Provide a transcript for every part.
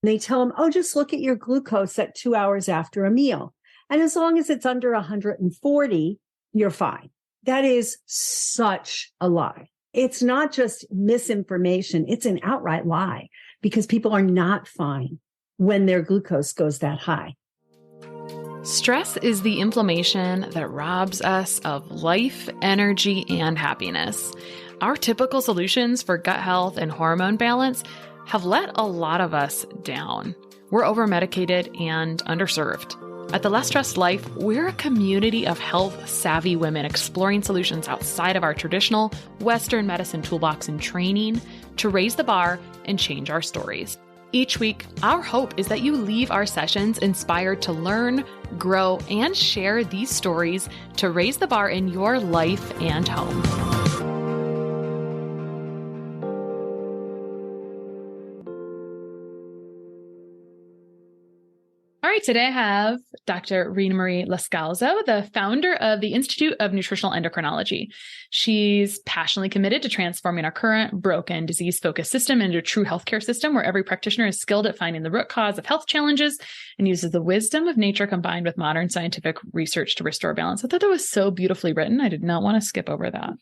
They tell them, oh, just look at your glucose at 2 hours after a meal. And as long as it's under 140, you're fine. That is such a lie. It's not just misinformation. It's an outright lie because people are not fine when their glucose goes that high. Stress is the inflammation that robs us of life, energy, and happiness. Our typical solutions for gut health and hormone balance have let a lot of us down. We're over-medicated and underserved. At The Less Stressed Life, we're a community of health-savvy women exploring solutions outside of our traditional Western medicine toolbox and training to raise the bar and change our stories. Each week, our hope is that you leave our sessions inspired to learn, grow, and share these stories to raise the bar in your life and home. All right, today I have Dr. Ritamarie Locascalzo, the founder of the Institute of Nutritional Endocrinology. She's passionately committed to transforming our current broken, disease-focused system into a true healthcare system where every practitioner is skilled at finding the root cause of health challenges and uses the wisdom of nature combined with modern scientific research to restore balance. I thought that was so beautifully written. I did not want to skip over that.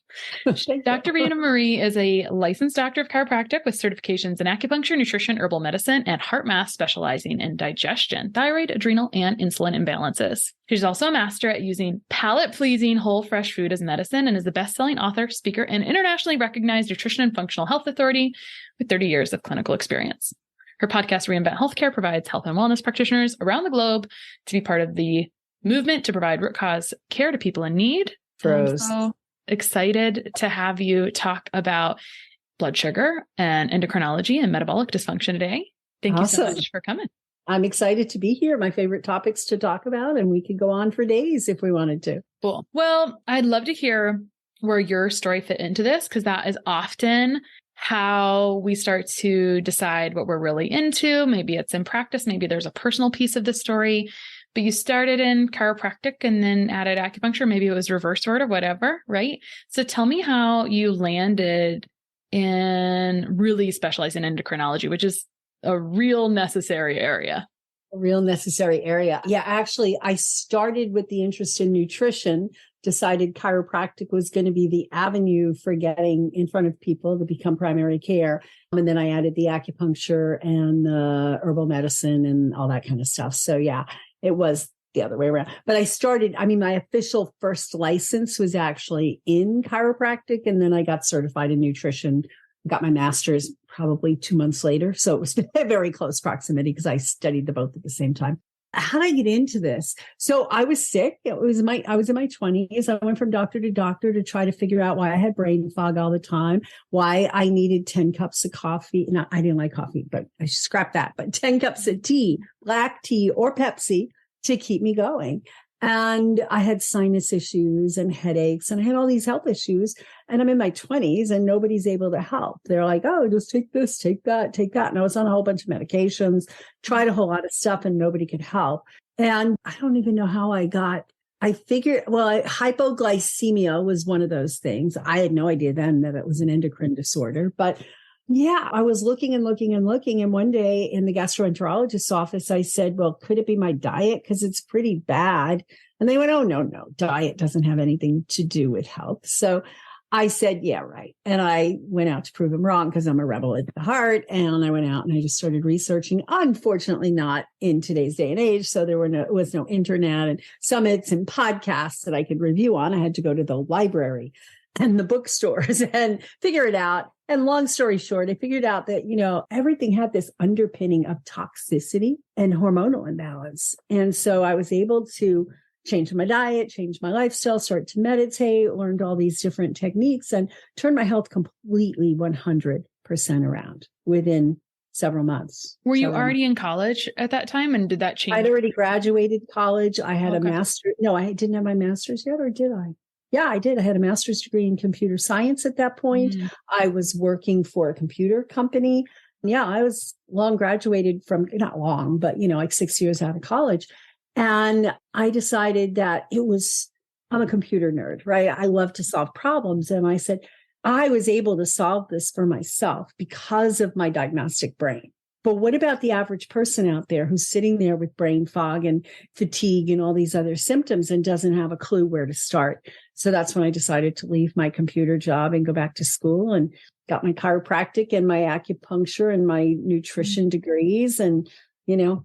Dr. Ritamarie is a licensed doctor of chiropractic with certifications in acupuncture, nutrition, herbal medicine, and heart math, specializing in digestion, thyroid, adrenal, and insulin imbalances. She's also a master at using palate-pleasing whole fresh food as medicine and is the best-selling author, speaker, and internationally recognized nutrition and functional health authority with 30 years of clinical experience. Her podcast, Reinvent Healthcare, provides health and wellness practitioners around the globe to be part of the movement to provide root cause care to people in need. I'm so excited to have you talk about blood sugar and endocrinology and metabolic dysfunction today. Thank you so much for coming. I'm excited to be here. My favorite topics to talk about, and we could go on for days if we wanted to. Cool. Well, I'd love to hear where your story fit into this, because that is often how we start to decide what we're really into. Maybe it's in practice. Maybe there's a personal piece of the story, but you started in chiropractic and then added acupuncture. Maybe it was reverse order, whatever, right? So tell me how you landed in really specializing in endocrinology, which is a real necessary area. A real necessary area. Yeah, actually, I started with the interest in nutrition, decided chiropractic was going to be the avenue for getting in front of people to become primary care. And then I added the acupuncture and the herbal medicine and all that kind of stuff. So yeah, it was the other way around. But my official first license was actually in chiropractic. And then I got certified in nutrition, got my master's probably 2 months later. So it was a very close proximity because I studied the both at the same time. How did I get into this? So I was sick. I was in my 20s. I went from doctor to doctor to try to figure out why I had brain fog all the time, why I needed 10 cups of coffee. No, I didn't like coffee, but I scrapped that. But 10 cups of tea, black tea or Pepsi to keep me going. And I had sinus issues and headaches and I had all these health issues. And I'm in my 20s and nobody's able to help. They're like, oh, just take this, take that, take that. And I was on a whole bunch of medications, tried a whole lot of stuff and nobody could help. And I don't even know how hypoglycemia was one of those things. I had no idea then that it was an endocrine disorder, but yeah, I was looking and looking and looking. And one day in the gastroenterologist's office, I said, well, could it be my diet? Because it's pretty bad. And they went, oh, no, diet doesn't have anything to do with health. So I said, yeah, right. And I went out to prove them wrong because I'm a rebel at the heart. And I went out and I just started researching, unfortunately, not in today's day and age. So there was no internet and summits and podcasts that I could review on. I had to go to the library and the bookstores and figure it out. And long story short, I figured out that, everything had this underpinning of toxicity and hormonal imbalance. And so I was able to change my diet, change my lifestyle, start to meditate, learned all these different techniques and turned my health completely 100% around within several months. Were you already in college at that time? And did that change? I'd already graduated college. I had a master. No, I didn't have my master's yet, or did I? Yeah, I did. I had a master's degree in computer science at that point. I was working for a computer company. Yeah, I was long graduated from, not long, but, like 6 years out of college. And I decided that I'm a computer nerd, right? I love to solve problems. And I said, I was able to solve this for myself because of my diagnostic brain. But what about the average person out there who's sitting there with brain fog and fatigue and all these other symptoms and doesn't have a clue where to start? So that's when I decided to leave my computer job and go back to school and got my chiropractic and my acupuncture and my nutrition degrees. And,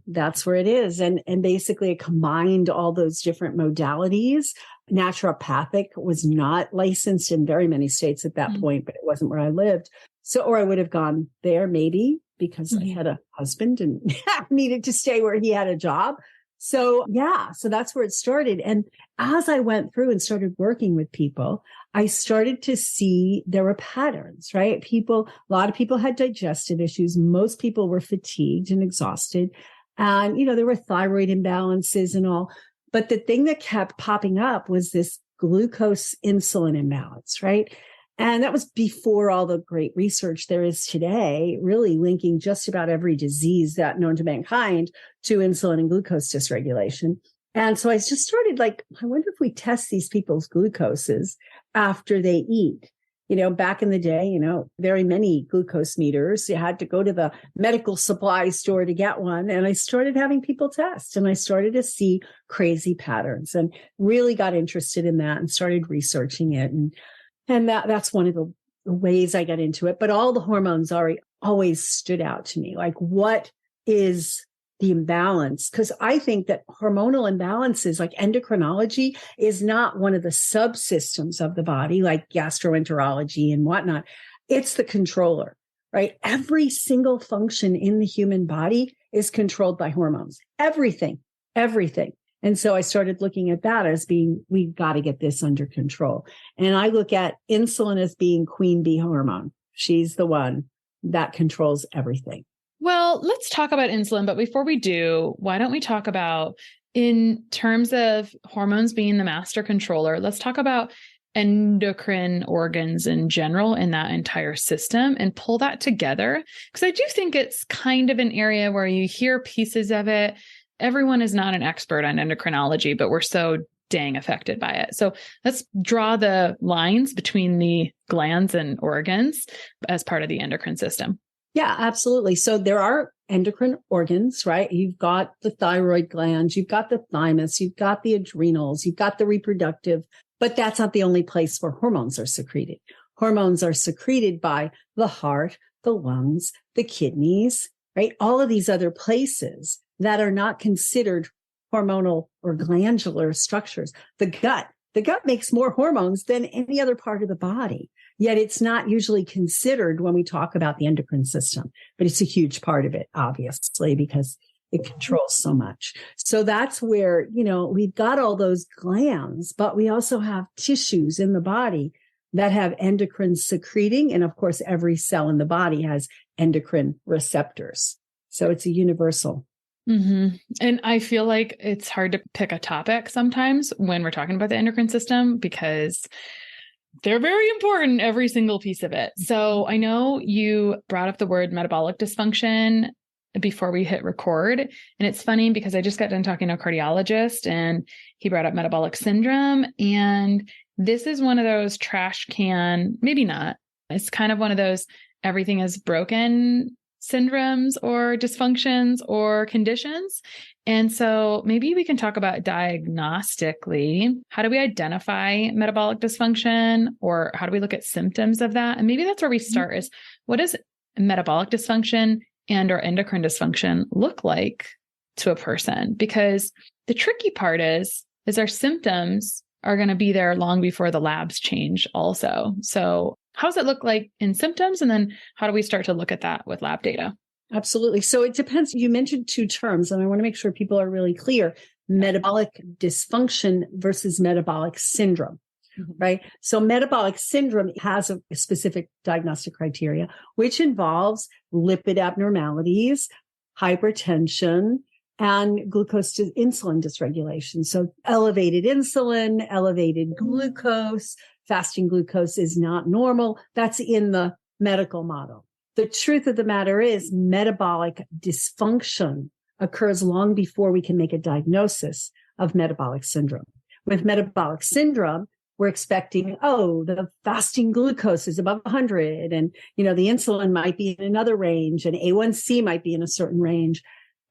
that's where it is. And basically I combined all those different modalities. Naturopathic was not licensed in very many states at that point, but it wasn't where I lived. So, or I would have gone there maybe because I had a husband and needed to stay where he had a job. So that's where it started. And as I went through and started working with people, I started to see there were patterns, right? A lot of people had digestive issues. Most people were fatigued and exhausted. And, there were thyroid imbalances and all. But the thing that kept popping up was this glucose insulin imbalance, right? And that was before all the great research there is today, really linking just about every disease that known to mankind to insulin and glucose dysregulation. And so I just started I wonder if we test these people's glucoses after they eat. Back in the day, very many glucose meters. You had to go to the medical supply store to get one. And I started having people test and I started to see crazy patterns and really got interested in that and started researching it. And that's one of the ways I got into it. But all the hormones always stood out to me. Like, what is the imbalance? Because I think that hormonal imbalances, like endocrinology, is not one of the subsystems of the body, like gastroenterology and whatnot. It's the controller, right? Every single function in the human body is controlled by hormones. Everything. And so I started looking at that as being, we've got to get this under control. And I look at insulin as being queen bee hormone. She's the one that controls everything. Well, let's talk about insulin. But before we do, why don't we talk about, in terms of hormones being the master controller, let's talk about endocrine organs in general in that entire system and pull that together. Because I do think it's kind of an area where you hear pieces of it. Everyone is not an expert on endocrinology, but we're so dang affected by it. So let's draw the lines between the glands and organs as part of the endocrine system. Yeah, absolutely. So there are endocrine organs, right? You've got the thyroid glands, you've got the thymus, you've got the adrenals, you've got the reproductive, but that's not the only place where hormones are secreted. Hormones are secreted by the heart, the lungs, the kidneys, right? All of these other places that are not considered hormonal or glandular structures. The gut makes more hormones than any other part of the body. Yet it's not usually considered when we talk about the endocrine system, but it's a huge part of it, obviously, because it controls so much. So that's where, we've got all those glands, but we also have tissues in the body that have endocrine secreting. And of course, every cell in the body has endocrine receptors. So it's a universal. Mm-hmm. And I feel like it's hard to pick a topic sometimes when we're talking about the endocrine system because they're very important, every single piece of it. So I know you brought up the word metabolic dysfunction before we hit record. And it's funny because I just got done talking to a cardiologist and he brought up metabolic syndrome. And this is one of those trash can, maybe not. It's kind of one of those everything is broken syndromes or dysfunctions or conditions. And so maybe we can talk about diagnostically, how do we identify metabolic dysfunction or how do we look at symptoms of that? And maybe that's where we start is what does metabolic dysfunction and or endocrine dysfunction look like to a person? Because the tricky part is our symptoms are going to be there long before the labs change also. So how does it look like in symptoms? And then how do we start to look at that with lab data? Absolutely. So it depends. You mentioned two terms, and I want to make sure people are really clear. Metabolic dysfunction versus metabolic syndrome, right? So metabolic syndrome has a specific diagnostic criteria, which involves lipid abnormalities, hypertension, and glucose to insulin dysregulation. So elevated insulin, elevated glucose, fasting glucose is not normal. That's in the medical model. The truth of the matter is metabolic dysfunction occurs long before we can make a diagnosis of metabolic syndrome. With metabolic syndrome, we're expecting, the fasting glucose is above 100. And, the insulin might be in another range and A1C might be in a certain range.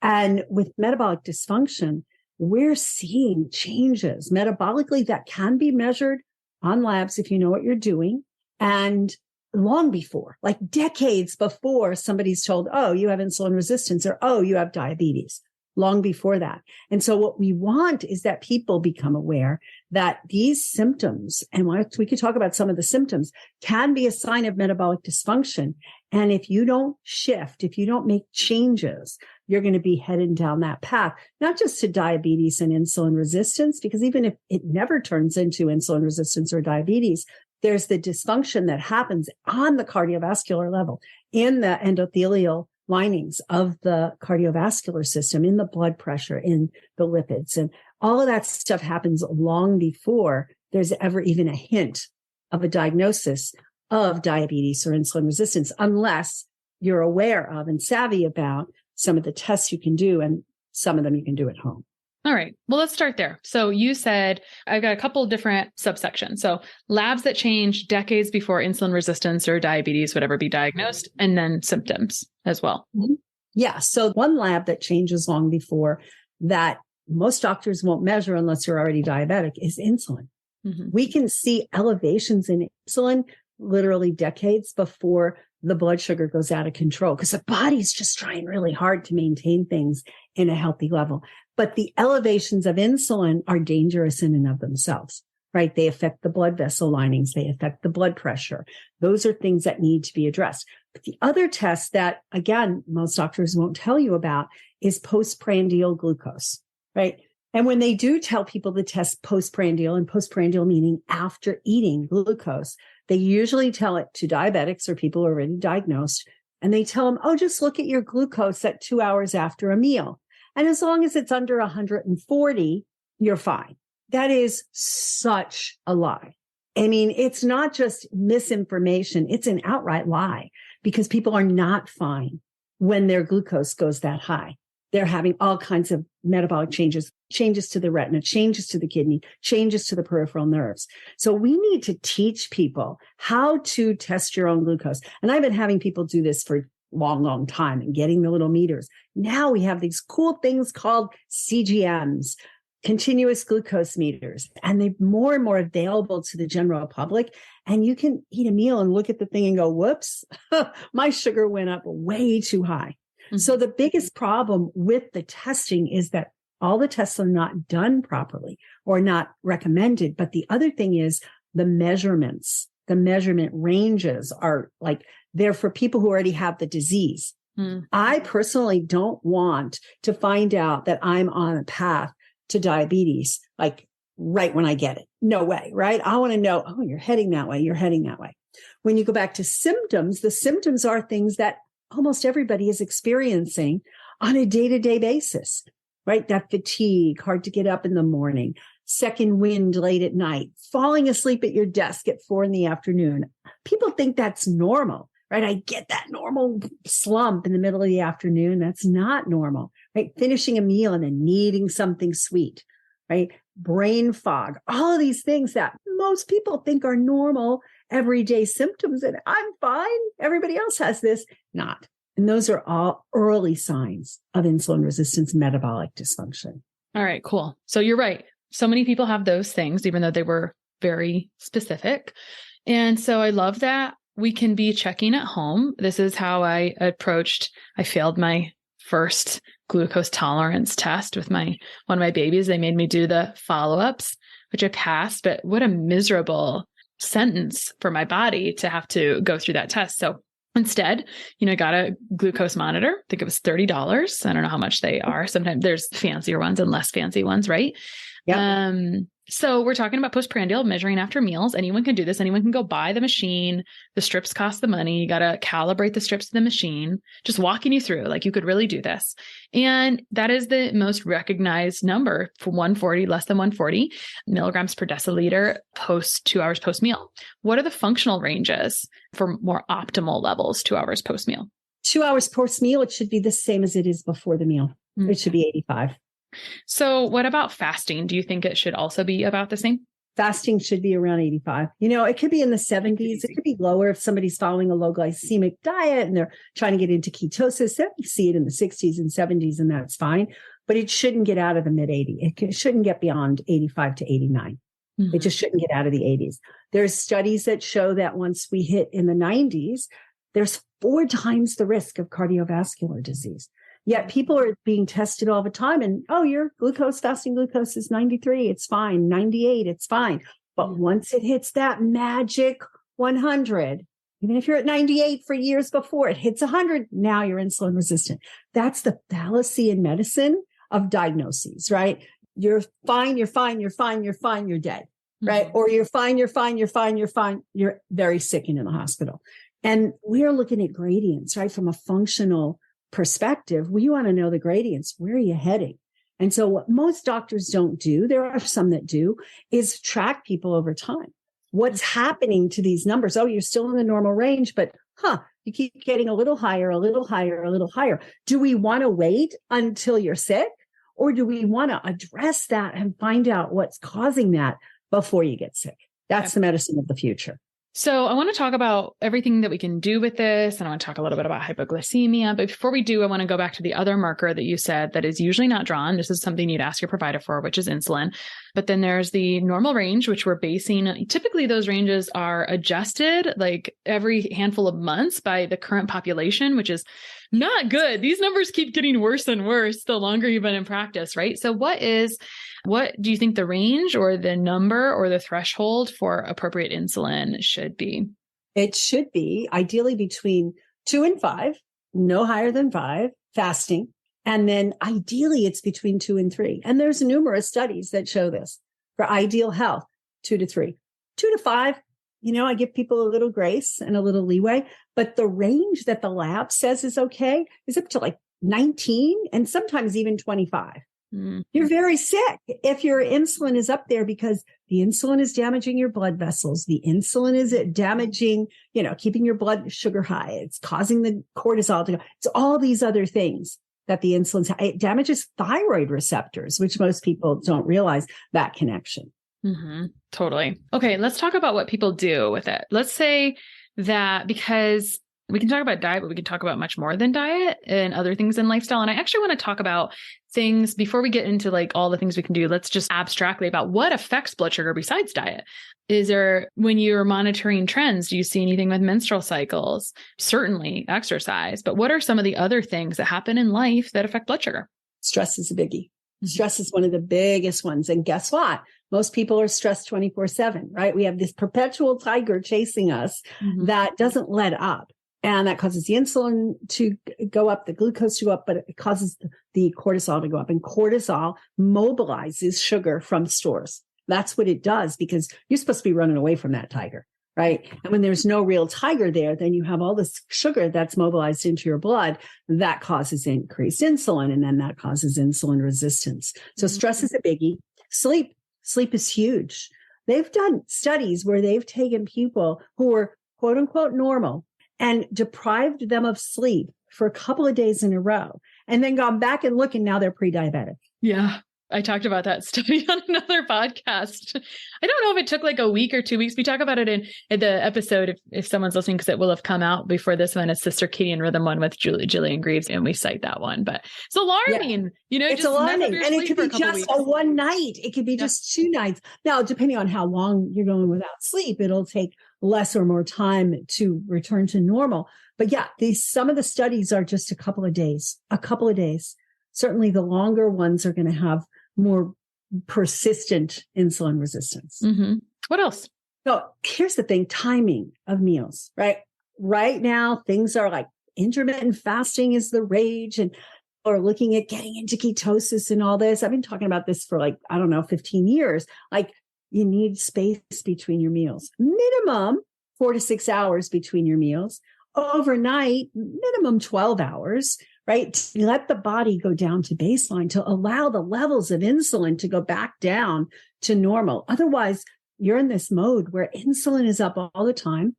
And with metabolic dysfunction, we're seeing changes metabolically that can be measured on labs if you know what you're doing. And long before, like decades before somebody's told, you have insulin resistance or, you have diabetes, long before that. And so what we want is that people become aware that these symptoms, and we could talk about some of the symptoms, can be a sign of metabolic dysfunction. And if you don't shift, if you don't make changes, you're going to be headed down that path, not just to diabetes and insulin resistance, because even if it never turns into insulin resistance or diabetes, there's the dysfunction that happens on the cardiovascular level in the endothelial linings of the cardiovascular system, in the blood pressure, in the lipids. And all of that stuff happens long before there's ever even a hint of a diagnosis of diabetes or insulin resistance, unless you're aware of and savvy about some of the tests you can do, and some of them you can do at home. All right. Well, let's start there. So you said I've got a couple of different subsections. So labs that change decades before insulin resistance or diabetes would ever be diagnosed, and then symptoms as well. Mm-hmm. Yeah. So one lab that changes long before that most doctors won't measure unless you're already diabetic is insulin. Mm-hmm. We can see elevations in insulin literally decades before the blood sugar goes out of control, because the body's just trying really hard to maintain things in a healthy level. But the elevations of insulin are dangerous in and of themselves, right? They affect the blood vessel linings. They affect the blood pressure. Those are things that need to be addressed. But the other test that, again, most doctors won't tell you about is postprandial glucose, right? And when they do tell people to test postprandial, and postprandial meaning after eating glucose, they usually tell it to diabetics or people who are already diagnosed. And they tell them, just look at your glucose at 2 hours after a meal. And as long as it's under 140, you're fine. That is such a lie. I mean, it's not just misinformation. It's an outright lie, because people are not fine when their glucose goes that high. They're having all kinds of metabolic changes to the retina, changes to the kidney, changes to the peripheral nerves. So we need to teach people how to test your own glucose. And I've been having people do this for long time and getting the little meters. Now we have these cool things called CGMs, continuous glucose meters, and they're more and more available to the general public. And you can eat a meal and look at the thing and go, whoops, my sugar went up way too high. Mm-hmm. So the biggest problem with the testing is that all the tests are not done properly or not recommended. But the other thing is the measurements, the measurement ranges are like, they're for people who already have the disease. Mm. I personally don't want to find out that I'm on a path to diabetes, like right when I get it. No way, right? I want to know, you're heading that way. You're heading that way. When you go back to symptoms, the symptoms are things that almost everybody is experiencing on a day-to-day basis, right? That fatigue, hard to get up in the morning, second wind late at night, falling asleep at your desk at 4 p.m. People think that's normal. Right? I get that normal slump in the middle of the afternoon. That's not normal, right? Finishing a meal and then needing something sweet, right? Brain fog, all of these things that most people think are normal everyday symptoms. And I'm fine. Everybody else has this. Not. And those are all early signs of insulin resistance, metabolic dysfunction. All right, cool. So you're right. So many people have those things, even though they were very specific. And so I love that we can be checking at home. This is how I failed my first glucose tolerance test with one of my babies. They made me do the follow-ups, which I passed, but what a miserable sentence for my body to have to go through that test. So instead, I got a glucose monitor. I think it was $30. I don't know how much they are. Sometimes there's fancier ones and less fancy ones, right? Yep. So we're talking about postprandial measuring after meals. Anyone can do this. Anyone can go buy the machine. The strips cost the money. You got to calibrate the strips to the machine, just walking you through, like you could really do this. And that is the most recognized number for 140, less than 140 milligrams per deciliter 2 hours post meal. What are the functional ranges for more optimal levels 2 hours post meal? 2 hours post meal, it should be the same as it is before the meal. Mm-hmm. It should be 85. So what about fasting? Do you think it should also be about the same? Fasting should be around 85. It could be in the 70s. It could be lower if somebody's following a low glycemic diet and they're trying to get into ketosis. Then you see it in the 60s and 70s, and that's fine. But it shouldn't get out of the mid 80s. It shouldn't get beyond 85 to 89. It just shouldn't get out of the 80s. There's studies that show that once we hit in the 90s, there's 4 times the risk of cardiovascular disease. Yet people are being tested all the time and, your fasting glucose is 93. It's fine. 98. It's fine. But once it hits that magic 100, even if you're at 98 for years before, it hits 100. Now you're insulin resistant. That's the fallacy in medicine of diagnoses, right? You're fine. You're fine. You're fine. You're fine. You're dead, right? Or you're fine. You're fine. You're fine. You're fine. You're very sick and in the hospital. And we are looking at gradients, right? From a functional perspective, we want to know the gradients. Where are you heading? And so what most doctors don't do, there are some that do, is track people over time. What's happening to these numbers? Oh, you're still in the normal range, but you keep getting a little higher, a little higher, a little higher. Do we want to wait until you're sick? Or do we want to address that and find out what's causing that before you get sick? That's the medicine of the future. So I want to talk about everything that we can do with this. And I want to talk a little bit about hypoglycemia. But before we do, I want to go back to the other marker that you said that is usually not drawn. This is something you'd ask your provider for, which is insulin. But then there's the normal range, which we're basing. Typically, those ranges are adjusted like every handful of months by the current population, which is not good. These numbers keep getting worse and worse the longer you've been in practice, right? So what do you think the range or the number or the threshold for appropriate insulin should be? It should be ideally between 2 and 5, no higher than 5, fasting. And then ideally it's between 2 and 3. And there's numerous studies that show this for ideal health, 2 to 3, 2 to 5. I give people a little grace and a little leeway, but the range that the lab says is okay is up to like 19 and sometimes even 25. You're very sick if your insulin is up there because the insulin is damaging your blood vessels. The insulin is damaging, keeping your blood sugar high. It's causing the cortisol to go. It's all these other things that the insulin, it damages thyroid receptors, which most people don't realize that connection. Totally. Okay. Let's talk about what people do with it. Let's say that because we can talk about diet, but we can talk about much more than diet and other things in lifestyle. And I actually want to talk about things before we get into like all the things we can do. Let's just abstractly about what affects blood sugar besides diet. Is there, when you're monitoring trends, do you see anything with menstrual cycles? Certainly exercise, but what are some of the other things that happen in life that affect blood sugar? Stress is a biggie. Stress is one of the biggest ones. And guess what? Most people are stressed 24/7, right? We have this perpetual tiger chasing us that doesn't let up. And that causes the insulin to go up, the glucose to go up, but it causes the cortisol to go up. And cortisol mobilizes sugar from stores. That's what it does because you're supposed to be running away from that tiger, right? And when there's no real tiger there, then you have all this sugar that's mobilized into your blood that causes increased insulin. And then that causes insulin resistance. So stress is a biggie. Sleep is huge. They've done studies where they've taken people who were quote unquote normal and deprived them of sleep for a couple of days in a row and then gone back and look and now they're pre-diabetic. Yeah. I talked about that study on another podcast. I don't know if it took like a week or 2 weeks. We talk about it in the episode if someone's listening, because it will have come out before this one. It's the circadian rhythm one with Jillian Greaves, and we cite that one. But it's alarming. Yeah. It's alarming. And it could be just a one night. It could be just 2 nights. Now, depending on how long you're going without sleep, it'll take less or more time to return to normal. But yeah, some of the studies are just a couple of days. Certainly the longer ones are going to have more persistent insulin resistance. What else? So here's the thing, timing of meals, right? Right now, things are like intermittent fasting is the rage and or looking at getting into ketosis and all this. I've been talking about this for 15 years. Like you need space between your meals, minimum 4 to 6 hours between your meals. Overnight, minimum 12 hours, right? To let the body go down to baseline to allow the levels of insulin to go back down to normal. Otherwise, you're in this mode where insulin is up all the time.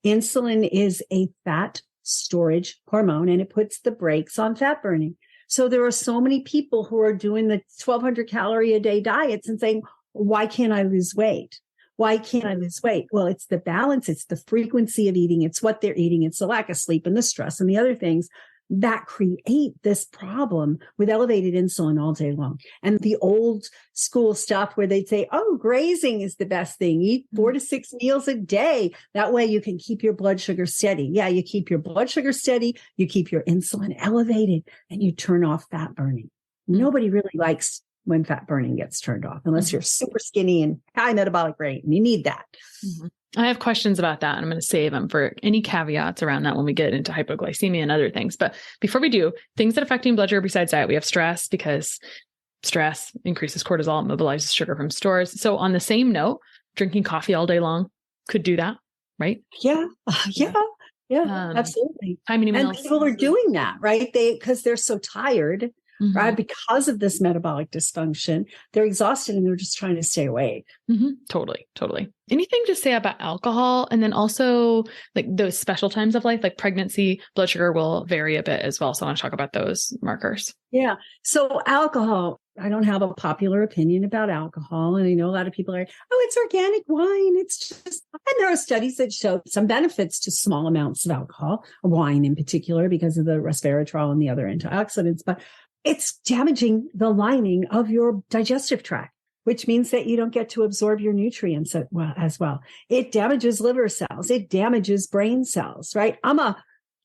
Insulin is a fat storage hormone and it puts the brakes on fat burning. So there are so many people who are doing the 1,200 calorie a day diets and saying, why can't I lose weight? Why can't I lose weight? Well, it's the balance. It's the frequency of eating. It's what they're eating. It's the lack of sleep and the stress and the other things that create this problem with elevated insulin all day long. And the old school stuff where they'd say, oh, grazing is the best thing. Eat 4 to 6 meals a day. That way you can keep your blood sugar steady. Yeah, you keep your blood sugar steady, you keep your insulin elevated, and you turn off fat burning. Nobody really likes when fat burning gets turned off, unless you're super skinny and high metabolic rate, and you need that. I have questions about that. I'm going to save them for any caveats around that when we get into hypoglycemia and other things. But before we do, things that affecting blood sugar besides diet, we have stress, because stress increases cortisol, mobilizes sugar from stores. So on the same note, drinking coffee all day long could do that, right? Yeah. Absolutely. Time and And people are doing that, right? Because they're so tired, right? Because of this metabolic dysfunction, they're exhausted and they're just trying to stay awake. Totally. Anything to say about alcohol? And then also like those special times of life, like pregnancy, blood sugar will vary a bit as well. So I want to talk about those markers. Yeah. So alcohol, I don't have a popular opinion about alcohol. And I know a lot of people are, oh, it's organic wine. It's just, and there are studies that show some benefits to small amounts of alcohol, wine in particular, because of the resveratrol and the other antioxidants, but it's damaging the lining of your digestive tract, which means that you don't get to absorb your nutrients as well. It damages liver cells. It damages brain cells, right?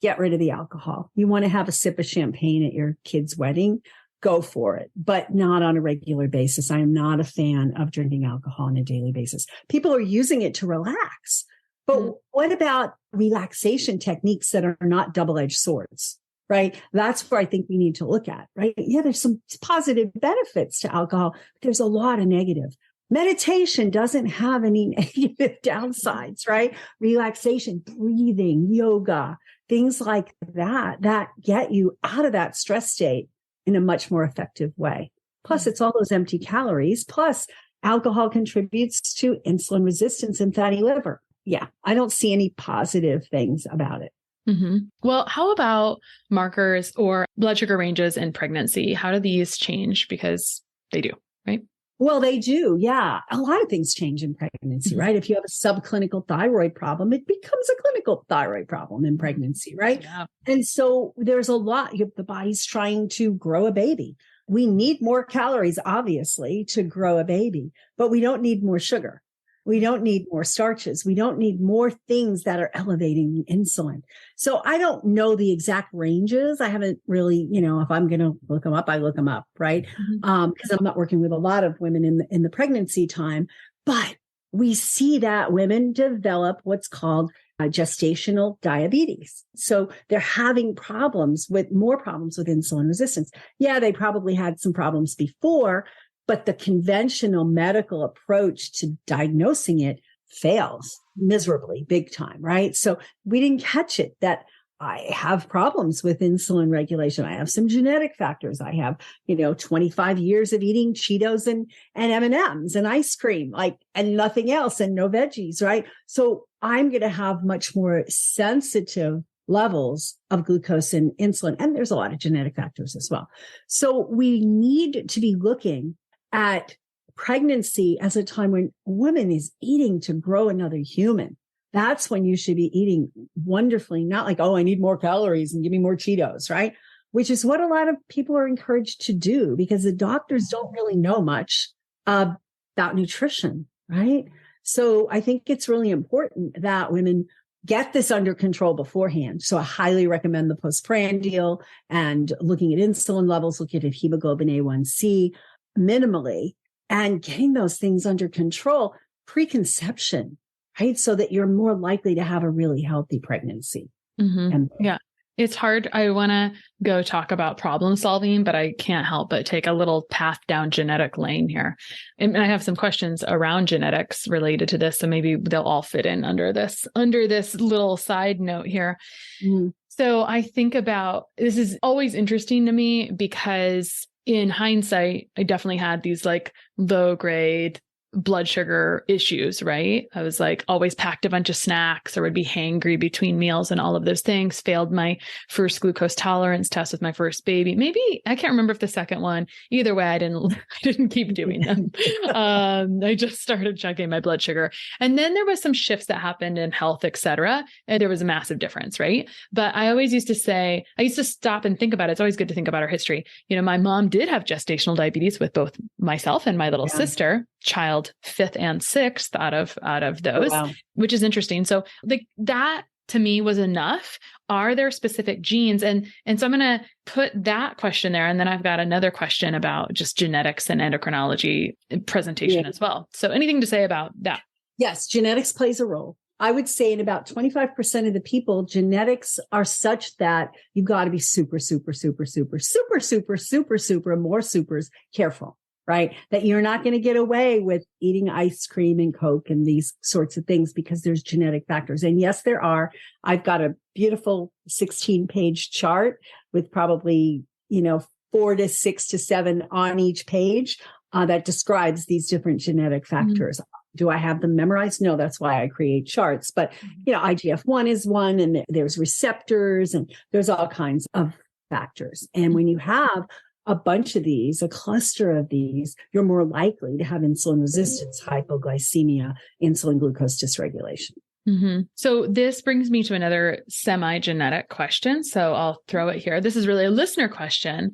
Get rid of the alcohol. You want to have a sip of champagne at your kid's wedding, go for it, but not on a regular basis. I am not a fan of drinking alcohol on a daily basis. People are using it to relax. But what about relaxation techniques that are not double-edged swords? Right? That's where I think we need to look at, right? Yeah, there's some positive benefits to alcohol, but there's a lot of negative. Meditation doesn't have any negative downsides, right? Relaxation, breathing, yoga, things like that get you out of that stress state in a much more effective way. Plus, it's all those empty calories. Plus, alcohol contributes to insulin resistance and fatty liver. Yeah, I don't see any positive things about it. Well, how about markers or blood sugar ranges in pregnancy? How do these change? Because they do, right? Well, they do. Yeah. A lot of things change in pregnancy, right? If you have a subclinical thyroid problem, it becomes a clinical thyroid problem in pregnancy, right? Yeah. And so there's a lot. The body's trying to grow a baby. We need more calories, obviously, to grow a baby, but we don't need more sugar. We don't need more starches. We don't need more things that are elevating the insulin. So I don't know the exact ranges. I haven't really, if I'm going to look them up, I look them up, right? Because I'm not working with a lot of women in the pregnancy time, but we see that women develop what's called gestational diabetes. So they're having more problems with insulin resistance. Yeah, they probably had some problems before, but the conventional medical approach to diagnosing it fails miserably, big time, right? So we didn't catch it that I have problems with insulin regulation. I have some genetic factors. I have, 25 years of eating Cheetos and M&Ms and ice cream, and nothing else and no veggies, right? So I'm going to have much more sensitive levels of glucose and insulin. And there's a lot of genetic factors as well. So we need to be looking at pregnancy as a time when a woman is eating to grow another human. That's when you should be eating wonderfully, not like, oh, I need more calories and give me more Cheetos, right? Which is what a lot of people are encouraged to do because the doctors don't really know much about nutrition, right? So I think it's really important that women get this under control beforehand. So I highly recommend the postprandial and looking at insulin levels, looking at hemoglobin A1C minimally and getting those things under control preconception, right? So that you're more likely to have a really healthy pregnancy. Yeah. It's hard. I want to go talk about problem solving, but I can't help but take a little path down genetic lane here. And I have some questions around genetics related to this. So maybe they'll all fit in under this little side note here. So I think about, this is always interesting to me because in hindsight, I definitely had these low grade blood sugar issues, right? I was like always packed a bunch of snacks or would be hangry between meals and all of those things. Failed my first glucose tolerance test with my first baby. Maybe I can't remember if the second one, either way, I didn't keep doing them. I just started checking my blood sugar. And then there was some shifts that happened in health, et cetera. And there was a massive difference, right? But I always used to say, I used to stop and think about it. It's always good to think about our history. My mom did have gestational diabetes with both myself and my little sister, child 5th and 6th out of those, which is interesting. So like that to me was enough. Are there specific genes? And so I'm going to put that question there. And then I've got another question about just genetics and endocrinology presentation as well. So anything to say about that? Yes, genetics plays a role. I would say in about 25% of the people, genetics are such that you've got to be super, super, super, super, super, super, super, super, more supers careful, right? That you're not going to get away with eating ice cream and Coke and these sorts of things because there's genetic factors. And yes, there are. I've got a beautiful 16-page chart with probably, 4 to 6 to 7 on each page that describes these different genetic factors. Mm-hmm. Do I have them memorized? No, that's why I create charts. But, IGF-1 is one, and there's receptors, and there's all kinds of factors. And when you have a bunch of these, a cluster of these, you're more likely to have insulin resistance, hypoglycemia, insulin glucose dysregulation. Mm-hmm. So this brings me to another semi-genetic question. So I'll throw it here. This is really a listener question.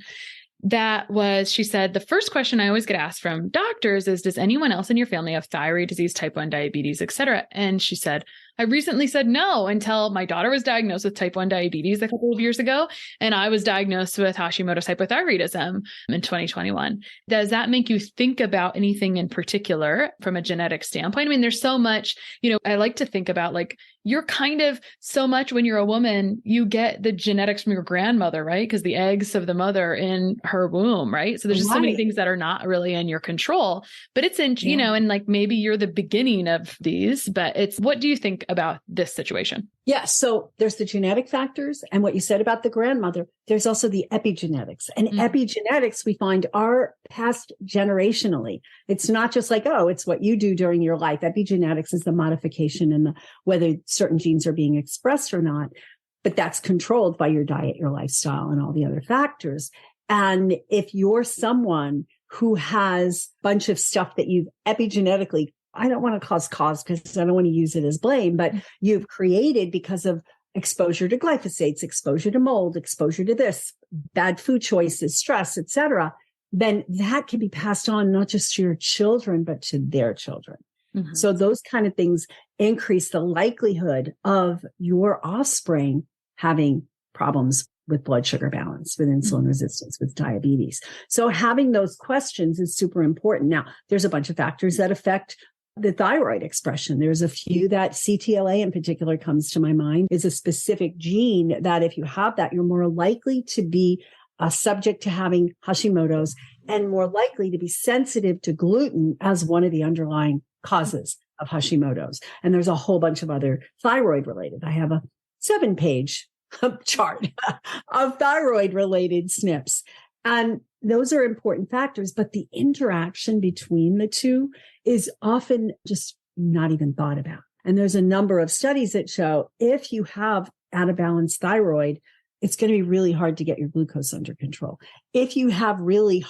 She said, the first question I always get asked from doctors is, does anyone else in your family have thyroid disease, type 1 diabetes, et cetera? And she said, I recently said no until my daughter was diagnosed with type 1 diabetes a couple of years ago. And I was diagnosed with Hashimoto's hypothyroidism in 2021. Does that make you think about anything in particular from a genetic standpoint? I mean, there's so much, I like to think about like, you're kind of so much when you're a woman, you get the genetics from your grandmother, right? Because the eggs of the mother in her womb, right? So there's just so many things that are not really in your control, but it's in, and like maybe you're the beginning of these, but what do you think about this situation? Yeah. So there's the genetic factors and what you said about the grandmother. There's also the epigenetics, and epigenetics we find are passed generationally. It's not just like, it's what you do during your life. Epigenetics is the modification and whether certain genes are being expressed or not, but that's controlled by your diet, your lifestyle, and all the other factors. And if you're someone who has a bunch of stuff that you've epigenetically, I don't want to cause because I don't want to use it as blame, but you've created because of exposure to glyphosates, exposure to mold, exposure to this, bad food choices, stress, etc., then that can be passed on not just to your children, but to their children. Mm-hmm. So those kind of things increase the likelihood of your offspring having problems with blood sugar balance, with insulin resistance, with diabetes. So having those questions is super important. Now, there's a bunch of factors that affect the thyroid expression. There's a few that CTLA in particular comes to my mind, is a specific gene that if you have that, you're more likely to be subject to having Hashimoto's and more likely to be sensitive to gluten as one of the underlying causes of Hashimoto's. And there's a whole bunch of other thyroid related. I have a 7-page chart of thyroid related SNPs. And those are important factors, but the interaction between the two is often just not even thought about. And there's a number of studies that show if you have out of balance thyroid, it's going to be really hard to get your glucose under control. If you have really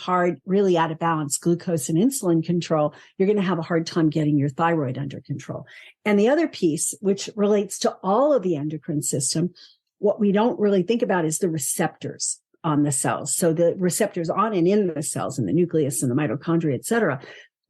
out of balance glucose and insulin control, you're going to have a hard time getting your thyroid under control. And the other piece, which relates to all of the endocrine system, what we don't really think about is the receptors on the cells. So the receptors on and in the cells, in the nucleus and the mitochondria, et cetera.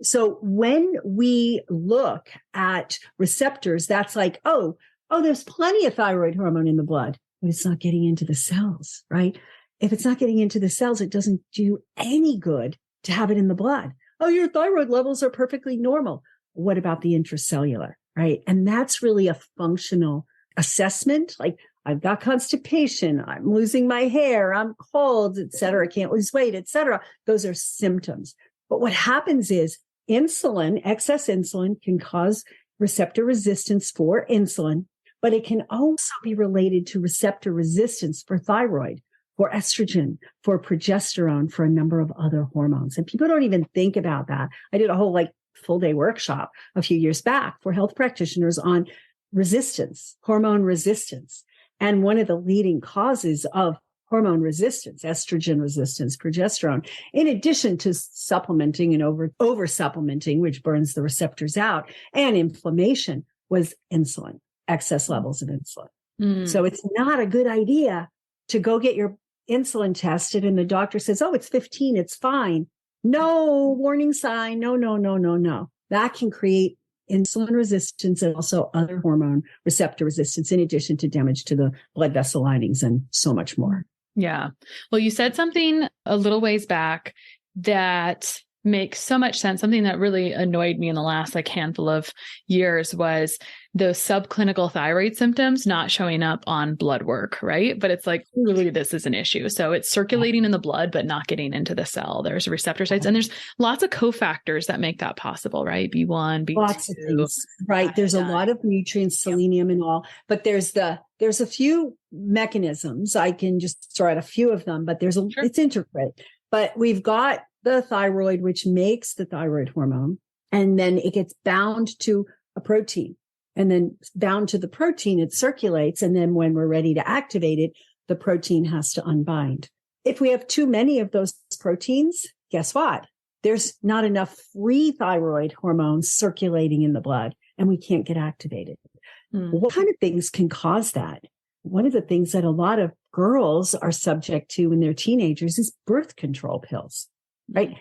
So when we look at receptors, that's like, there's plenty of thyroid hormone in the blood, but it's not getting into the cells, right? If it's not getting into the cells, it doesn't do any good to have it in the blood. Oh, your thyroid levels are perfectly normal. What about the intracellular, right? And that's really a functional assessment. Like, I've got constipation, I'm losing my hair, I'm cold, et cetera, I can't lose weight, et cetera. Those are symptoms. But what happens is excess insulin can cause receptor resistance for insulin, but it can also be related to receptor resistance for thyroid, for estrogen, for progesterone, for a number of other hormones. And people don't even think about that. I did a whole full day workshop a few years back for health practitioners on resistance, hormone resistance. And one of the leading causes of hormone resistance, estrogen resistance, progesterone, in addition to supplementing and over supplementing, which burns the receptors out, and inflammation, was insulin, excess levels of insulin. So it's not a good idea to go get your insulin tested and the doctor says, oh, it's 15, it's fine. No, warning sign. No. That can create insulin resistance and also other hormone receptor resistance, in addition to damage to the blood vessel linings and so much more. Yeah. Well, you said something a little ways back that makes so much sense. Something that really annoyed me in the last handful of years was those subclinical thyroid symptoms not showing up on blood work, right? But it's really this is an issue. So it's circulating in the blood, but not getting into the cell. There's receptor sites and there's lots of cofactors that make that possible, right? B1, B2. Lots of things, right? There's a lot of nutrients, selenium and all, but there's a few mechanisms. I can just throw out a few of them, but it's intricate. But we've got the thyroid, which makes the thyroid hormone, and then it gets bound to a protein, and then bound to the protein, it circulates. And then when we're ready to activate it, the protein has to unbind. If we have too many of those proteins, guess what? There's not enough free thyroid hormones circulating in the blood, and we can't get activated. What kind of things can cause that? One of the things that a lot of girls are subject to when they're teenagers is birth control pills. Right?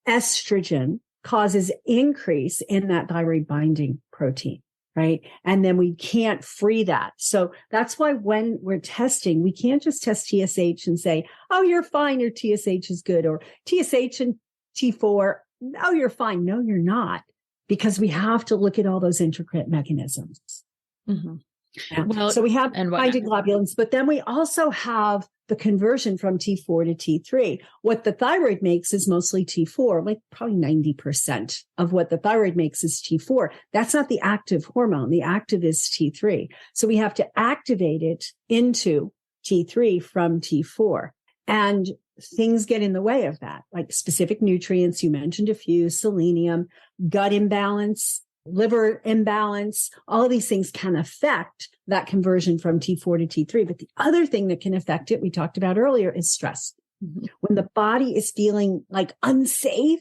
Estrogen causes increase in that thyroid binding protein, right? And then we can't free that. So that's why when we're testing, we can't just test TSH and say, oh, you're fine. Your TSH is good. Or TSH and T4. No, you're fine. No, you're not. Because we have to look at all those intricate mechanisms. Mm-hmm. Yeah. Well, so we have binding globulins, but then we also have the conversion from T4 to T3. What the thyroid makes is mostly T4, probably 90% of what the thyroid makes is T4. That's not the active hormone. The active is T3. So we have to activate it into T3 from T4. And things get in the way of that, like specific nutrients. You mentioned a few: selenium, gut imbalance, liver imbalance. All of these things can affect that conversion from T4 to T3. But the other thing that can affect it, we talked about earlier, is stress. Mm-hmm. When the body is feeling unsafe,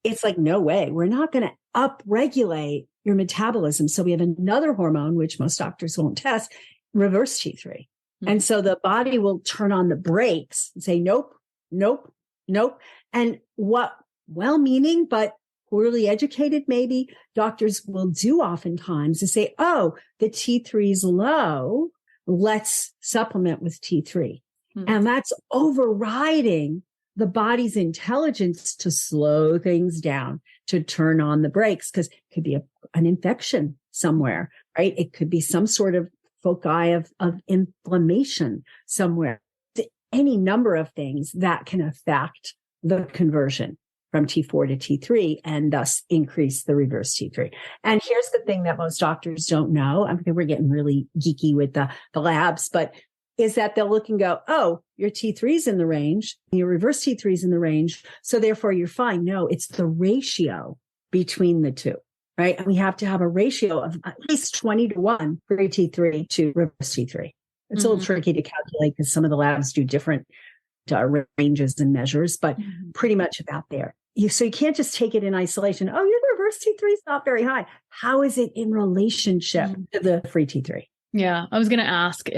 it's no way. We're not going to upregulate your metabolism. So we have another hormone, which most doctors won't test, reverse T3. Mm-hmm. And so the body will turn on the brakes and say, nope. And what well-meaning, but poorly educated, maybe doctors will do oftentimes is say, oh, the T3 is low. Let's supplement with T3. Mm-hmm. And that's overriding the body's intelligence to slow things down, to turn on the brakes, because it could be an infection somewhere, right? It could be some sort of foci of inflammation somewhere. Any number of things that can affect the conversion from T4 to T3 and thus increase the reverse T3. And here's the thing that most doctors don't know. I mean, we're getting really geeky with the labs, but is that they'll look and go, oh, your T3 is in the range, your reverse T3 is in the range, so therefore you're fine. No, it's the ratio between the two, right? And we have to have a ratio of at least 20-1 for T3 to reverse T3. It's a little tricky to calculate because some of the labs do different ranges and measures, but pretty much about there. So you can't just take it in isolation. Oh, your reverse T3 is not very high. How is it in relationship to the free T3? Yeah. I was going to ask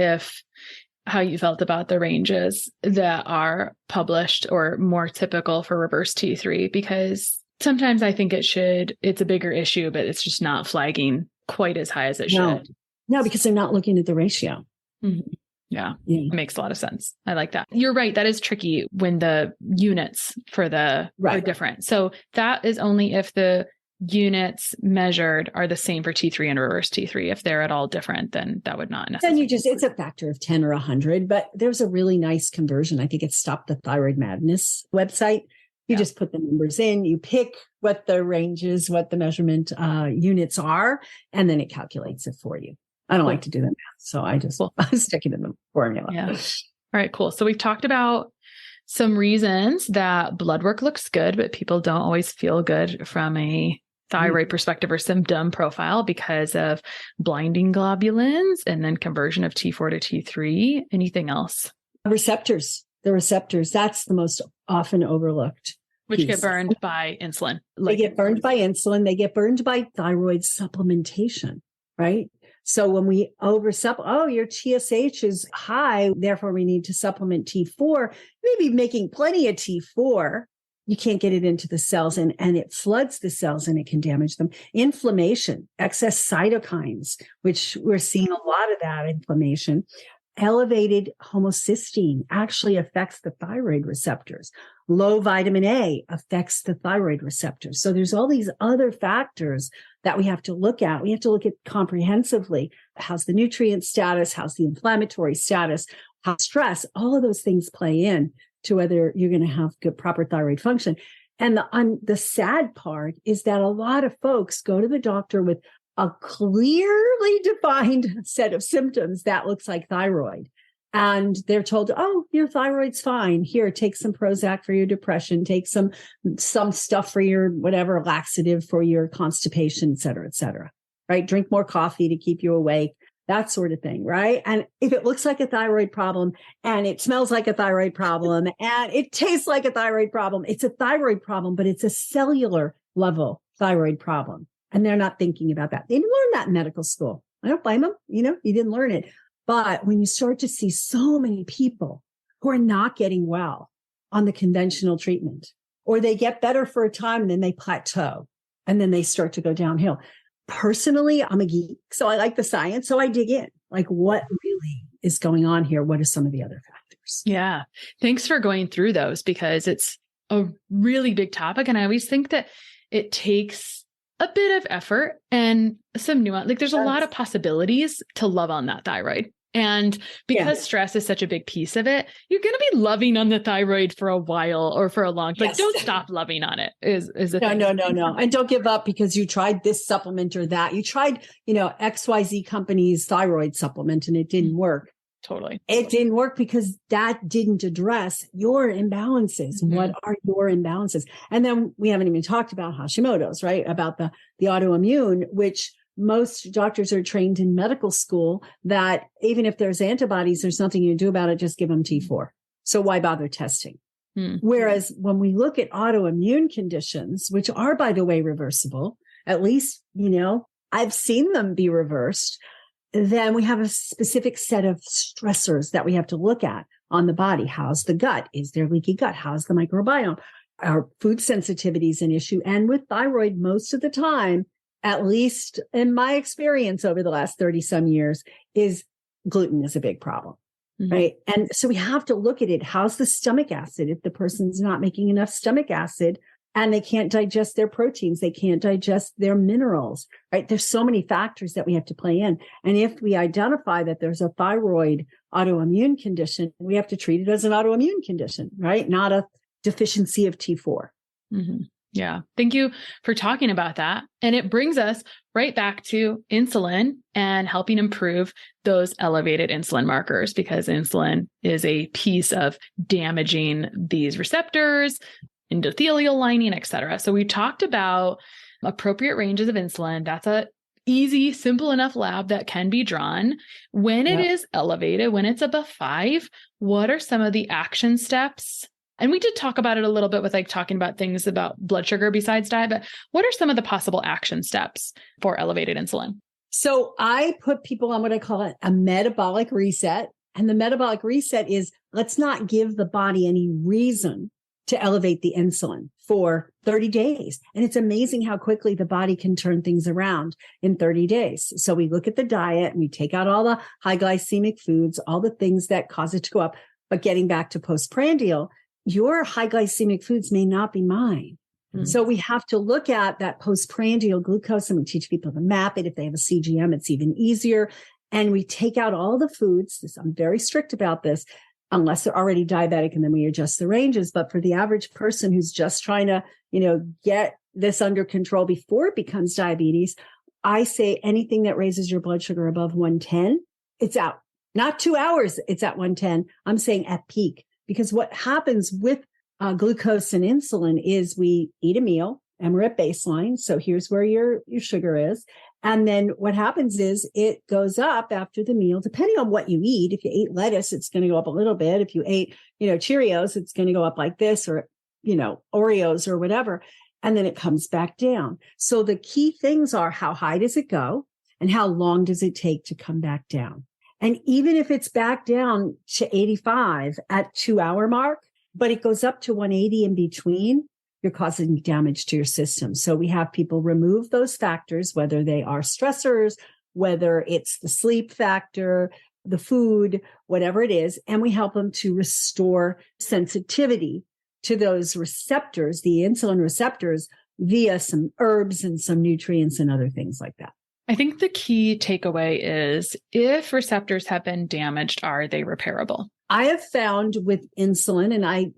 how you felt about the ranges that are published or more typical for reverse T3, because sometimes I think it's a bigger issue, but it's just not flagging quite as high as it should. No, because they're not looking at the ratio. Mm-hmm. Yeah. It makes a lot of sense. I like that. You're right. That is tricky when the units for are different. So that is only if the units measured are the same for T3 and reverse T3. If they're at all different, then that would not necessarily. Then it's a factor of 10 or 100, but there's a really nice conversion. I think it's Stop the Thyroid Madness website. You just put the numbers in, you pick what the range is, what the measurement units are, and then it calculates it for you. I don't like to do the math, so I just stick it in the formula. Yeah. All right, cool. So we've talked about some reasons that blood work looks good, but people don't always feel good from a thyroid perspective or symptom profile because of blinding globulins and then conversion of T4 to T3. Anything else? Receptors. The receptors. That's the most often overlooked. Which get burned by insulin. They get burned by insulin. They get burned by thyroid supplementation, right? So when we your TSH is high, therefore we need to supplement T4. Maybe making plenty of T4. You can't get it into the cells and it floods the cells and it can damage them. Inflammation, excess cytokines, which we're seeing a lot of that inflammation. Elevated homocysteine actually affects the thyroid receptors. Low vitamin A affects the thyroid receptors. So there's all these other factors that we have to look at. We have to look at comprehensively. How's the nutrient status? How's the inflammatory status? How stress? All of those things play in to whether you're going to have good, proper thyroid function. And the sad part is that a lot of folks go to the doctor with a clearly defined set of symptoms that looks like thyroid. And they're told, oh, your thyroid's fine. Here, take some Prozac for your depression, take some stuff for your whatever laxative for your constipation, et cetera, right? Drink more coffee to keep you awake, that sort of thing, right? And if it looks like a thyroid problem and it smells like a thyroid problem and it tastes like a thyroid problem, it's a thyroid problem, but it's a cellular level thyroid problem. And they're not thinking about that. They didn't learn that in medical school. I don't blame them. You didn't learn it. But when you start to see so many people who are not getting well on the conventional treatment, or they get better for a time and then they plateau and then they start to go downhill. Personally, I'm a geek, so I like the science. So I dig in, like what really is going on here? What are some of the other factors? Yeah. Thanks for going through those because it's a really big topic. And I always think that it takes a bit of effort and some nuance. Like there's a lot of possibilities to love on that thyroid. And because stress is such a big piece of it, you're going to be loving on the thyroid for a while or for a long time. Like don't stop loving on it is the thing. No. And don't give up because you tried this supplement or that. You tried, XYZ company's thyroid supplement and it didn't work. Totally. It didn't work because that didn't address your imbalances. Mm-hmm. What are your imbalances? And then we haven't even talked about Hashimoto's, right? About the autoimmune, which most doctors are trained in medical school that even if there's antibodies, there's nothing you can do about it. Just give them T4. So why bother testing? Mm-hmm. Whereas when we look at autoimmune conditions, which are, by the way, reversible, at least, I've seen them be reversed. Then we have a specific set of stressors that we have to look at on the body. How's the gut? Is there leaky gut? How's the microbiome? Are food sensitivities an issue? And with thyroid, most of the time, at least in my experience over the last 30 some years, is gluten is a big problem, right? And so we have to look at it. How's the stomach acid? If the person's not making enough stomach acid, and they can't digest their proteins, they can't digest their minerals, right? There's so many factors that we have to play in. And if we identify that there's a thyroid autoimmune condition, we have to treat it as an autoimmune condition, right? Not a deficiency of T4. Mm-hmm. Yeah. Thank you for talking about that. And it brings us right back to insulin and helping improve those elevated insulin markers because insulin is a piece of damaging these receptors, endothelial lining, et cetera. So we talked about appropriate ranges of insulin. That's a easy, simple enough lab that can be drawn. When it is elevated, when it's above 5, what are some of the action steps? And we did talk about it a little bit with talking about things about blood sugar besides diet, but what are some of the possible action steps for elevated insulin? So I put people on what I call a metabolic reset. And the metabolic reset is let's not give the body any reason to elevate the insulin for 30 days. And it's amazing how quickly the body can turn things around in 30 days. So we look at the diet and we take out all the high glycemic foods, all the things that cause it to go up. But getting back to postprandial, your high glycemic foods may not be mine. Mm-hmm. So we have to look at that postprandial glucose and we teach people to map it. If they have a CGM, it's even easier. And we take out all the foods. I'm very strict about this. Unless they're already diabetic, and then we adjust the ranges. But for the average person who's just trying to, get this under control before it becomes diabetes, I say anything that raises your blood sugar above 110, it's out. Not 2 hours, it's at 110. I'm saying at peak. Because what happens with glucose and insulin is we eat a meal and we're at baseline. So here's where your sugar is. And then what happens is it goes up after the meal, depending on what you eat. If you ate lettuce, it's going to go up a little bit. If you ate, Cheerios, it's going to go up like this, or, Oreos or whatever. And then it comes back down. So the key things are, how high does it go and how long does it take to come back down? And even if it's back down to 85 at 2-hour mark, but it goes up to 180 in between, you're causing damage to your system. So we have people remove those factors, whether they are stressors, whether it's the sleep factor, the food, whatever it is, and we help them to restore sensitivity to those receptors, the insulin receptors, via some herbs and some nutrients and other things like that. I think the key takeaway is, if receptors have been damaged, are they repairable? I have found with insulin, and I,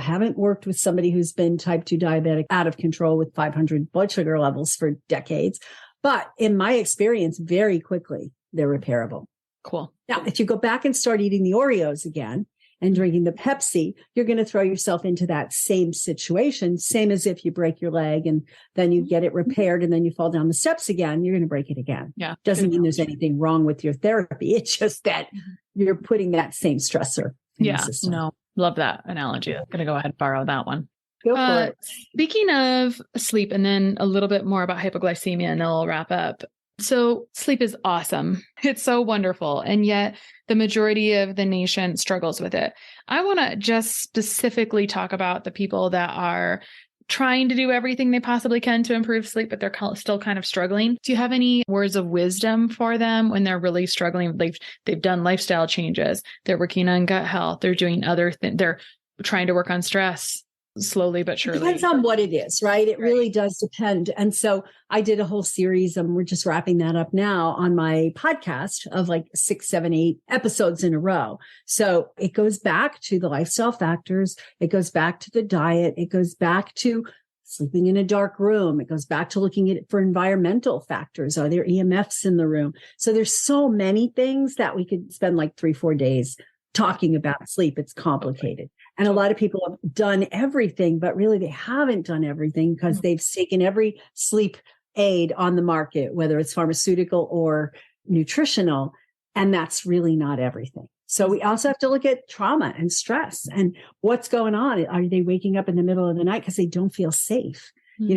haven't worked with somebody who's been type 2 diabetic out of control with 500 blood sugar levels for decades. But in my experience, very quickly, they're repairable. Cool. Now, if you go back and start eating the Oreos again and drinking the Pepsi, you're going to throw yourself into that same situation, same as if you break your leg and then you get it repaired and then you fall down the steps again, you're going to break it again. Yeah. Doesn't mean there's anything wrong with your therapy. It's just that you're putting that same stressor in the system. No, love that analogy. I'm going to go ahead and borrow that one. Go for it. Speaking of sleep, and then a little bit more about hypoglycemia, and then we'll wrap up. So sleep is awesome. It's so wonderful. And yet the majority of the nation struggles with it. I want to just specifically talk about the people that are trying to do everything they possibly can to improve sleep, but they're still kind of struggling. Do you have any words of wisdom for them when they're really struggling? They've done lifestyle changes. They're working on gut health. They're doing other things. They're trying to work on stress. Slowly but surely. It depends on what it is, right? It really does depend. And so I did a whole series, and we're just wrapping that up now on my podcast of like 6, 7, 8 episodes in a row. So it goes back to the lifestyle factors. It goes back to the diet. It goes back to sleeping in a dark room. It goes back to looking at it for environmental factors. Are there EMFs in the room? So there's so many things that we could spend like 3-4 days talking about sleep. It's complicated. And a lot of people have done everything, but really they haven't done everything because they've taken every sleep aid on the market, whether it's pharmaceutical or nutritional. And that's really not everything. So we also have to look at trauma and stress and what's going on. Are they waking up in the middle of the night because they don't feel safe?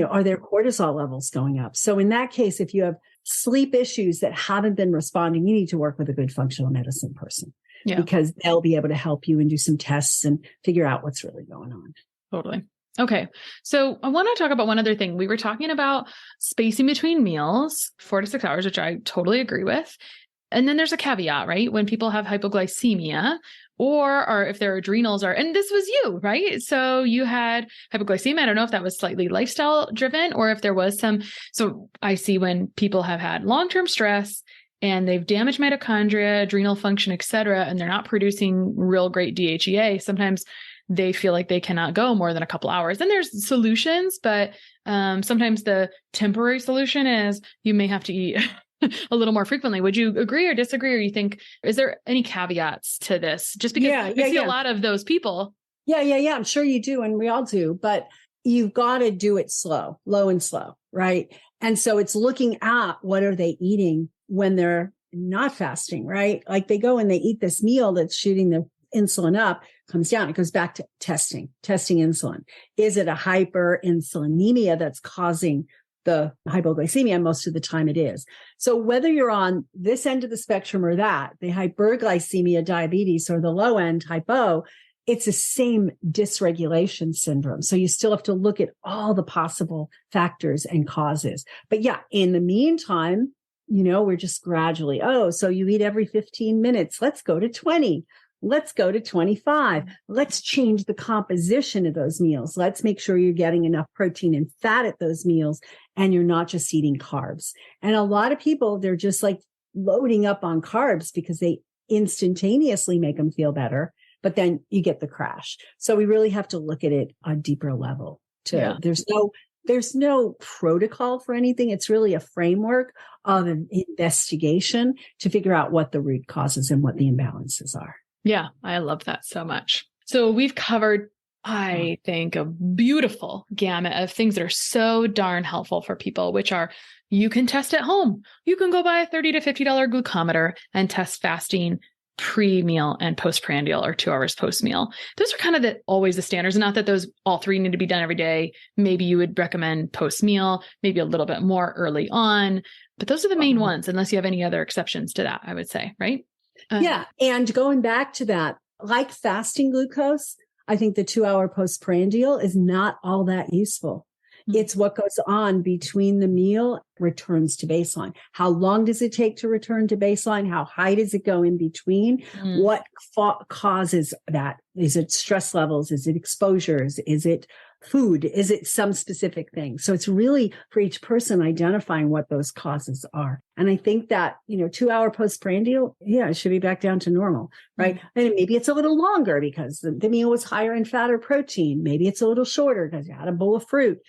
Are their cortisol levels going up? So in that case, if you have sleep issues that haven't been responding, you need to work with a good functional medicine person. Yeah. Because they'll be able to help you and do some tests and figure out what's really going on. Totally. Okay. So I want to talk about one other thing. We were talking about spacing between meals, 4 to 6 hours, which I totally agree with. And then there's a caveat, right? When people have hypoglycemia or if their adrenals are, and this was you, right? So you had hypoglycemia. I don't know if that was slightly lifestyle driven or if there was some. So I see when people have had long-term stress and they've damaged mitochondria, adrenal function, et cetera, and they're not producing real great DHEA, sometimes they feel like they cannot go more than a couple hours. And there's solutions, but sometimes the temporary solution is you may have to eat a little more frequently. Would you agree or disagree? Or you think, is there any caveats to this? Just because I see a lot of those people. Yeah. I'm sure you do. And we all do, but you've got to do it low and slow, right? And so it's looking at what are they eating when they're not fasting, right? Like they go and they eat this meal that's shooting the insulin up, comes down. It goes back to testing insulin. Is it a hyperinsulinemia that's causing the hypoglycemia? Most of the time it is. So whether you're on this end of the spectrum or that, the hyperglycemia diabetes or the low end hypo, it's the same dysregulation syndrome. So you still have to look at all the possible factors and causes. But yeah, in the meantime, we're just gradually, so you eat every 15 minutes. Let's go to 20. Let's go to 25. Let's change the composition of those meals. Let's make sure you're getting enough protein and fat at those meals and you're not just eating carbs. And a lot of people, they're just like loading up on carbs because they instantaneously make them feel better, but then you get the crash. So we really have to look at it on a deeper level too. There's no protocol for anything. It's really a framework of an investigation to figure out what the root causes and what the imbalances are. Yeah, I love that so much. So we've covered I think a beautiful gamut of things that are so darn helpful for people, which are you can test at home. You can go buy a $30 to $50 glucometer and test fasting pre-meal and postprandial or 2 hours post-meal. Those are kind of always the standards. Not that those all three need to be done every day. Maybe you would recommend post-meal, maybe a little bit more early on, but those are the main ones, unless you have any other exceptions to that, I would say, right? Yeah. And going back to that, like fasting glucose, I think the 2 hour postprandial is not all that useful. It's what goes on between the meal returns to baseline. How long does it take to return to baseline? How high does it go in between? What causes that? Is it stress levels? Is it exposures? Is it food? Is it some specific thing? So it's really for each person identifying what those causes are. And I think that, 2 hour postprandial, it should be back down to normal, right? And maybe it's a little longer because the meal was higher in fat or protein. Maybe it's a little shorter because you had a bowl of fruit.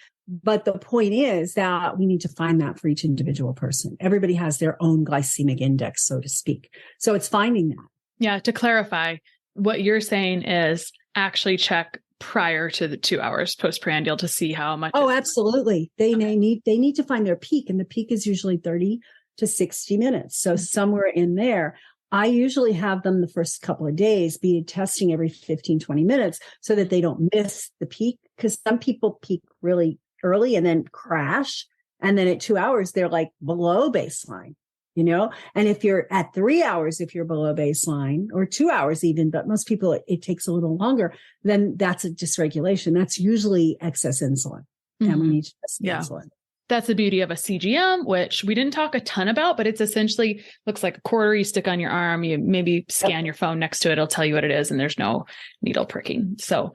But the point is that we need to find that for each individual person. Everybody has their own glycemic index, so to speak. So it's finding that. Yeah. To clarify, what you're saying is actually check prior to the 2 hours postprandial to see how much. Oh, absolutely. They need to find their peak, and the peak is usually 30 to 60 minutes. So somewhere in there. I usually have them the first couple of days be testing every 15, 20 minutes so that they don't miss the peak, because some people peak really early and then crash. And then at 2 hours, they're like below baseline, and if you're at 3 hours, if you're below baseline, or 2 hours even, but most people, it takes a little longer, then that's a dysregulation. That's usually excess insulin. And we need to test insulin. That's the beauty of a CGM, which we didn't talk a ton about, but it's essentially looks like a quarter you stick on your arm. You maybe scan your phone next to it. It'll tell you what it is. And there's no needle pricking. So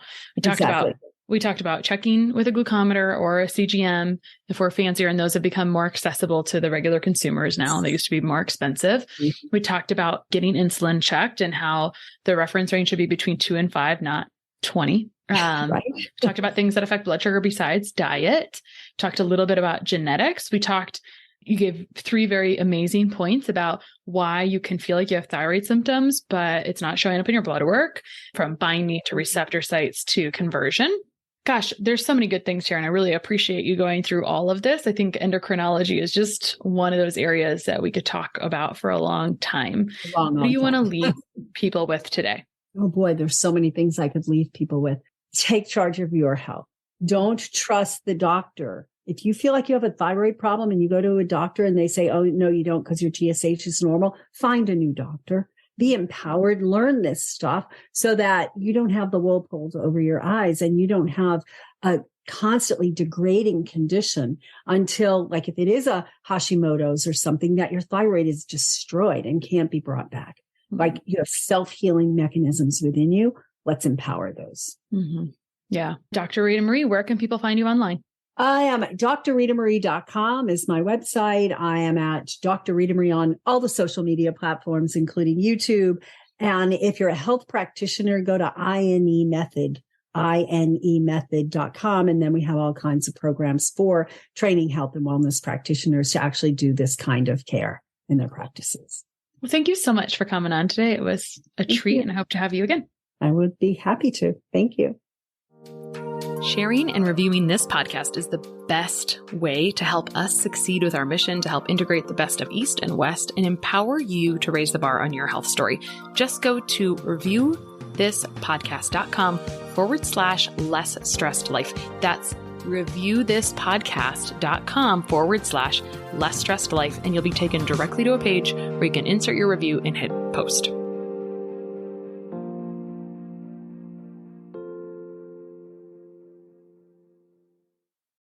we talked about checking with a glucometer or a CGM if we're fancier, and those have become more accessible to the regular consumers now. They used to be more expensive. We talked about getting insulin checked and how the reference range should be between 2 and 5, not 20. Right. We talked about things that affect blood sugar besides diet. Talked a little bit about genetics. You gave 3 very amazing points about why you can feel like you have thyroid symptoms, but it's not showing up in your blood work, from binding to receptor sites to conversion. Gosh, there's so many good things here, and I really appreciate you going through all of this. I think endocrinology is just one of those areas that we could talk about for a long time. What do you want to leave people with today? Oh boy, there's so many things I could leave people with. Take charge of your health. Don't trust the doctor. If you feel like you have a thyroid problem and you go to a doctor and they say, oh, no, you don't because your TSH is normal, find a new doctor. Be empowered, learn this stuff so that you don't have the wool pulled over your eyes and you don't have a constantly degrading condition until, like, if it is a Hashimoto's or something, that your thyroid is destroyed and can't be brought back. Like, you have self-healing mechanisms within you. Let's empower those. Yeah. Dr. Ritamarie, where can people find you online? I am at drritamarie.com is my website. I am at Dr. Ritamarie on all the social media platforms, including YouTube. And if you're a health practitioner, go to inemethod.com. And then we have all kinds of programs for training health and wellness practitioners to actually do this kind of care in their practices. Well, thank you so much for coming on today. It was a treat, and I hope to have you again. I would be happy to. Thank you. Sharing and reviewing this podcast is the best way to help us succeed with our mission to help integrate the best of East and West and empower you to raise the bar on your health story. Just go to reviewthispodcast.com/less stressed life. That's reviewthispodcast.com/less stressed life. And you'll be taken directly to a page where you can insert your review and hit post.